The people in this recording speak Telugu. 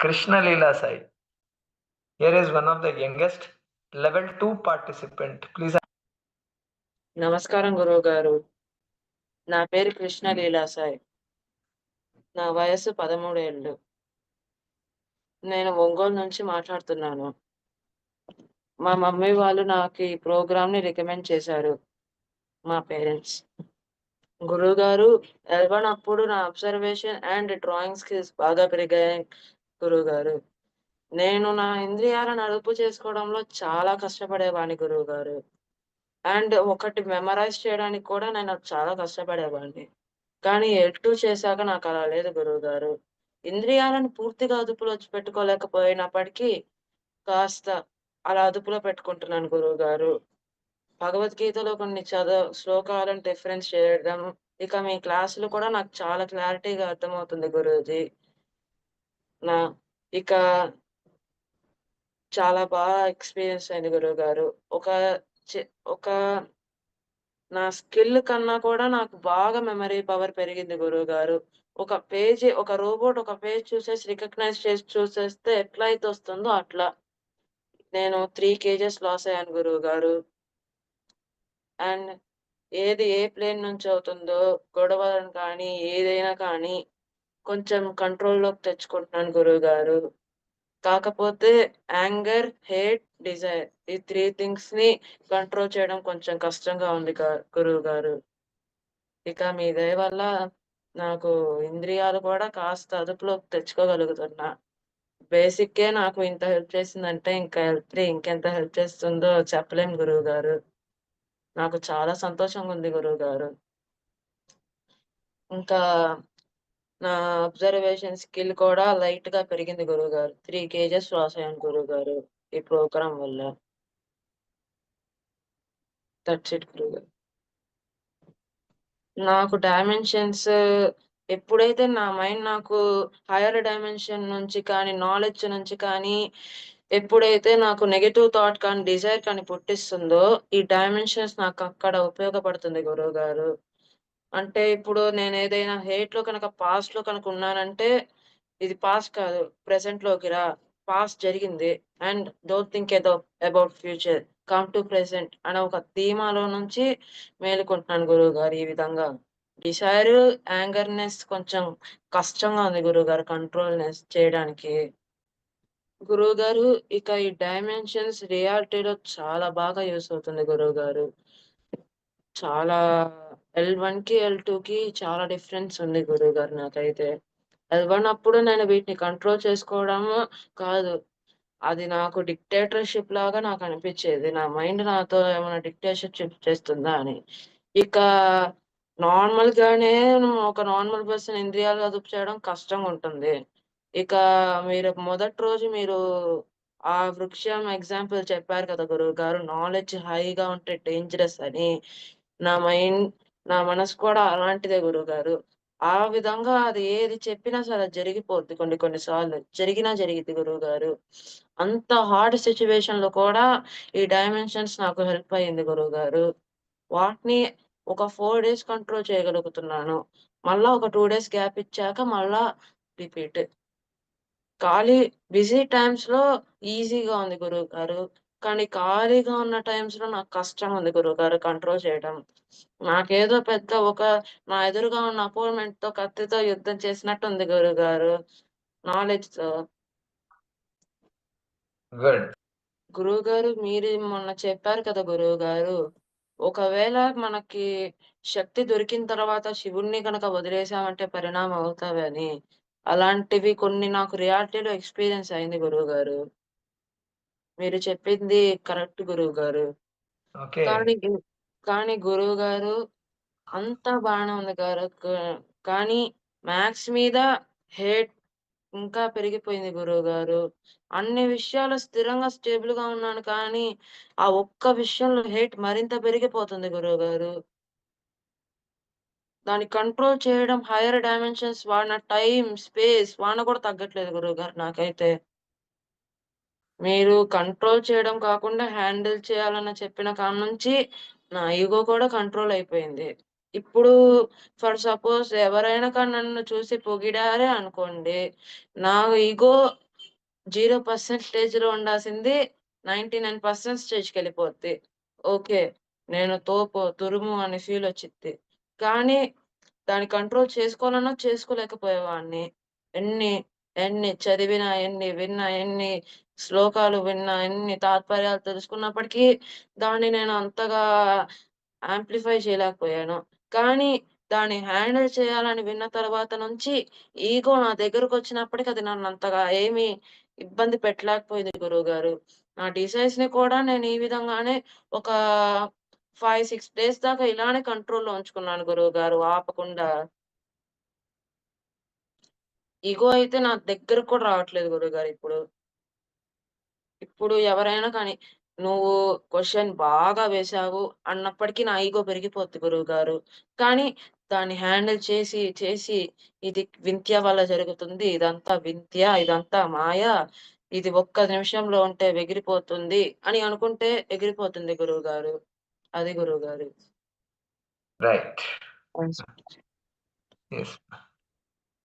Krishna Leela Sai. Here is one of the youngest level 2 participant. Please. నమస్కారం గురువు గారు. నా పేరు కృష్ణ లీలాసాయి. నా వయస్సు 13 ఏళ్ళు. నేను ఒంగోలు నుంచి మాట్లాడుతున్నాను. మా మమ్మీ వాళ్ళు నాకు ఈ ప్రోగ్రామ్‌ని రికమెండ్ చేశారు. మా పేరెంట్స్. గురువుగారు, L1 అప్పుడు నా అబ్జర్వేషన్ అండ్ డ్రాయింగ్ స్కిల్స్ బాగా పెరిగాయి గురువుగారు. నేను నా ఇంద్రియాలను అదుపు చేసుకోవడంలో చాలా కష్టపడేవాడిని గురువుగారు. అండ్ ఒకటి మెమరైజ్ చేయడానికి కూడా నేను చాలా కష్టపడేవాడిని. కానీ L2 చేశాక నాకలా లేదు గురువుగారు. ఇంద్రియాలను పూర్తిగా అదుపులో పెట్టుకోలేకపోయినప్పటికీ, కాస్త అలా అదుపులో పెట్టుకుంటున్నాను గురువుగారు. భగవద్గీతలో కొన్ని శ్లోకాలను రిఫరెన్స్ చేయడం, ఇక మీ క్లాసులు కూడా నాకు చాలా క్లారిటీగా అర్థమవుతుంది గురూజీ. నా ఇక చాలా బాగా ఎక్స్‌పీరియన్స్ అయింది గురువుగారు. ఒక చె ఒక నా స్కిల్ కన్నా కూడా నాకు బాగా మెమరీ పవర్ పెరిగింది గురువుగారు. ఒక రోబోట్ ఒక పేజ్ చూసేసి రికగ్నైజ్ చేసి చూసేస్తే ఎట్లా అయితే వస్తుందో అట్లా. నేను 3 కేజెస్ లాస్ అయ్యాను గురువుగారు. అండ్ ఏది ఏ ప్లేన్ నుంచి అవుతుందో గొడవలను కానీ, ఏదైనా కానీ కొంచెం కంట్రోల్‌లోకి తెచ్చుకుంటున్నాను గురువుగారు. కాకపోతే యాంగర్, హేట్, డిజైర్ ఈ 3 థింగ్స్‌ని కంట్రోల్ చేయడం కొంచెం కష్టంగా ఉంది గురువుగారు. ఇక మీ దయ వల్ల నాకు ఇంద్రియాలు కూడా కాస్త అదుపులోకి తెచ్చుకోగలుగుతున్నా. బేసిక్కే నాకు ఇంత హెల్ప్ చేసిందంటే ఇంకా L3 ఇంకెంత హెల్ప్ చేస్తుందో చెప్పలేం గురువుగారు. నాకు చాలా సంతోషంగా ఉంది గురువుగారు. ఇంకా నా అబ్జర్వేషన్ స్కిల్ కూడా లైట్‌గా పెరిగింది గురువుగారు. 3 కేజెస్ లాస్ అయ్యాను గురువుగారు ఈ ప్రోగ్రామ్ వల్ల. దట్స్ ఇట్ గురువుగారు. నాకు డైమెన్షన్స్ ఎప్పుడైతే నా మైండ్ నాకు హైయర్ డైమెన్షన్ నుంచి కానీ, నాలెడ్జ్ నుంచి కానీ, ఎప్పుడైతే నాకు నెగెటివ్ థాట్ కానీ, డిజైర్ కానీ పుట్టిస్తుందో, ఈ డైమెన్షన్స్ నాకక్కడ ఉపయోగపడుతుంది గురువుగారు. అంటే ఇప్పుడు నేనేదైనా హేట్‌లో పాస్ట్‌లో ఉన్నానంటే, ఇది పాస్ట్ కాదు. ప్రెజెంట్‌లోకి రా. పాస్ట్ జరిగింది. And don't think about future. Come to present అనే ఒక ధీమాలో నుంచి మేలుకుంటున్నాను గురువుగారు ఈ విధంగా. డిసైర్, యాంగర్‌నెస్ కొంచెం కష్టంగా ఉంది గురువుగారు కంట్రోల్‌నెస్ చేయడానికి. గురువుగారు ఇక ఈ డైమెన్షన్స్ రియాలిటీలో చాలా బాగా యూజ్ అవుతుంది గురువుగారు. చాలా L1కి, L2కి చాలా డిఫరెన్స్ ఉంది గురువుగారు నాకైతే. L1 అప్పుడు నేను వీటిని కంట్రోల్ చేసుకోవడము కాదు. అది నాకు డిక్టేటర్‌షిప్ లాగా నాకనిపిచ్చేది. నా మైండ్ నాతో ఏమైనా డిక్టేటర్‌షిప్ చేస్తుందా అని. ఇక నార్మల్‌గానే ఒక నార్మల్ పర్సన్ ఇంద్రియాలు అదుపు చేయడం కష్టంగుంటుంది. ఇక మొదటి రోజు ఆ వృక్షం ఎగ్జాంపుల్ చెప్పారు కదా గురువుగారు. నాలెడ్జ్ హైగా ఉంటే డేంజరస్ అని. నా మైండ్ నా మనసు కూడా అలాంటిదే గురువుగారు. ఆ విధంగా అది ఏది చెప్పినా సరే అది జరిగిపోద్ది కొన్ని కొన్ని సార్లు. జరిగిద్ది గురువుగారు. అంత హార్డ్ సిట్యుయేషన్‌లో కూడా ఈ డైమెన్షన్స్ నాకు హెల్ప్ అయింది గురువుగారు. వాటిని ఒక 4 డేస్ కంట్రోల్ చేయగలుగుతున్నాను. మళ్ళా ఒక 2 డేస్ గ్యాప్ ఇచ్చాక మళ్ళా రిపీట్. బిజీ టైమ్స్‌లో ఈజీగా ఉంది గురువుగారు. కానీ ఖాళీగా ఉన్న టైమ్స్‌లో నాకు కష్టంగా ఉంది గురువుగారు కంట్రోల్ చేయడం. నాకేదో నా ఎదురుగా ఉన్న అపోనెంట్‌తో కత్తితో యుద్ధం చేసినట్టుంది గురువుగారు నాలెడ్జ్‌తో. Good. గురువుగారు మీరు మొన్న చెప్పారు కదా గురువుగారు. ఒకవేళ మనకి శక్తి దొరికిన తర్వాత శివుడిని గనక వదిలేసామంటే పరిణామం అవుతావని. అలాంటివి కొన్ని నాకు రియాలిటీలో ఎక్స్‌పీరియన్స్ అయింది గురువుగారు. మీరు చెప్పింది కరెక్ట్ గురువుగారు. Okay. కానీ గు కానీ గురువుగారు అంతా బానే ఉంది కానీ మ్యాథ్స్ మీద హేట్ ఇంకా పెరిగిపోయింది గురువుగారు. అన్ని విషయాల్లో స్థిరంగా, స్టేబుల్‌గా ఉన్నాను కానీ, ఆ ఒక్క విషయంలో హేట్ మరింత పెరిగిపోతుంది గురువుగారు. దాన్ని కంట్రోల్ చేయడం హైయర్ డైమెన్షన్స్ వాడిన టైమ్, స్పేస్ వాడినా కూడా తగ్గట్లేదు గురువుగారు నాకైతే. మీరు కంట్రోల్ చేయడం కాకుండా హ్యాండిల్ చేయాలని చెప్పిన కాడ్నుంచి నా ఇగో కూడా కంట్రోల్ అయిపోయింది. ఇప్పుడు సపోజ్ ఎవరైనా కానీ నన్ను చూసి పొగిడారే అనుకోండి. నా ఇగో 0% ఉండాల్సింది 99% స్టేజ్‌కెళ్ళిపోద్ది. ఓకే. నేను తోపు, తురుము అనే ఫీలొచ్చిద్ది. కానీ దాన్ని కంట్రోల్ చేసుకోవాలన్నా చేసుకోలేకపోయేవాడిని. ఎన్ని, ఎన్ని చదివినా, ఎన్ని విన్నా, ఎన్ని శ్లోకాలు విన్నా, ఎన్ని తాత్పర్యాలు తెలుసుకున్నప్పటికీ దాన్ని నేను అంతగా యాంప్లిఫై చేయలేకపోయాను. కానీ దాన్ని హ్యాండిల్ చేయాలని విన్న తర్వాత నుంచి ఈగో నా దగ్గరకొచ్చినప్పటికి అది నన్నంతగా ఏమీ ఇబ్బంది పెట్టలేకపోయింది గురువుగారు. నా డిసైర్స్‌ని కూడా నేను ఈ విధంగానే ఒక 5, 6 డేస్ దాకా ఇలానే కంట్రోల్‌లో ఉంచుకున్నాను గురువుగారు ఆపకుండా. ఇగో అయితే నా దగ్గరకి కూడా రావట్లేదు గురువుగారు ఇప్పుడు. ఇప్పుడు ఎవరైనా కానీ, "నువ్వు క్వెషన్ బాగా వేశావు" అన్నప్పటికి నా ఇగో పెరిగిపోద్ది గురువుగారు. కానీ దాన్ని హ్యాండిల్ చేసి, చేసి ఇది వింత్య వల్ల జరుగుతుంది. ఇదంతా వింత్య, ఇదంతా మాయ. ఇది ఒక్క నిమిషంలో ఉంటే ఎగిరిపోతుంది అని అనుకుంటే ఎగిరిపోతుంది గురువుగారు. అది గురువుగారు. రైట్. అవును. యెస్.